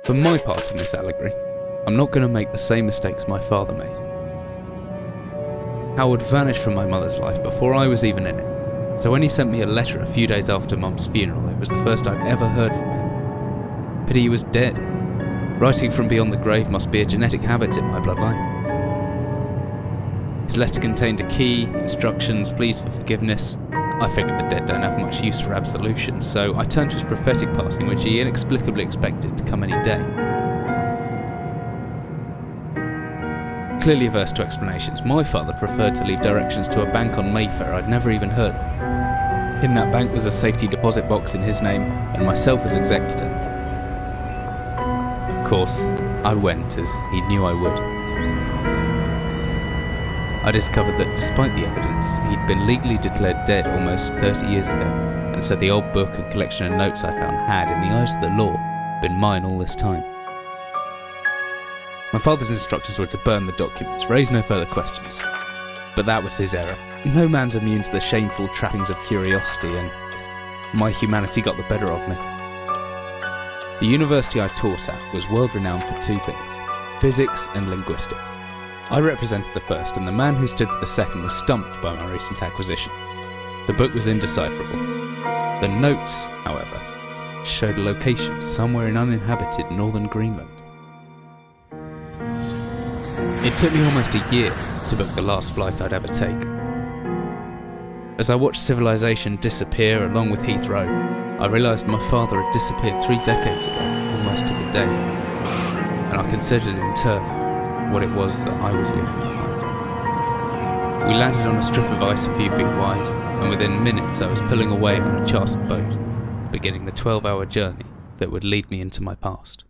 For my part in this allegory, I'm not going to make the same mistakes my father made. Howard vanished from my mother's life before I was even in it, so when he sent me a letter a few days after Mum's funeral, it was the first I'd ever heard from him. Pity he was dead. Writing from beyond the grave must be a genetic habit in my bloodline. His letter contained a key, instructions, pleas for forgiveness. I figured the dead don't have much use for absolution, so I turned to his prophetic passing, which he inexplicably expected to come any day. Clearly averse to explanations, my father preferred to leave directions to a bank on Mayfair I'd never even heard of. In that bank was a safety deposit box in his name, and myself as executor. Of course, I went, as he knew I would. I discovered that despite the evidence, he'd been legally declared dead almost 30 years ago, and so the old book and collection of notes I found had, in the eyes of the law, been mine all this time. My father's instructions were to burn the documents, raise no further questions. But that was his error. No man's immune to the shameful trappings of curiosity, and my humanity got the better of me. The university I taught at was world renowned for two things: physics and linguistics. I represented the first, and the man who stood for the second was stumped by my recent acquisition. The book was indecipherable. The notes, however, showed a location somewhere in uninhabited northern Greenland. It took me almost a year to book the last flight I'd ever take. As I watched civilization disappear along with Heathrow, I realised my father had disappeared 3 decades ago, almost to the day, and I considered in turn what it was that I was leaving behind. We landed on a strip of ice a few feet wide, and within minutes I was pulling away on a chartered boat, beginning the 12-hour journey that would lead me into my past.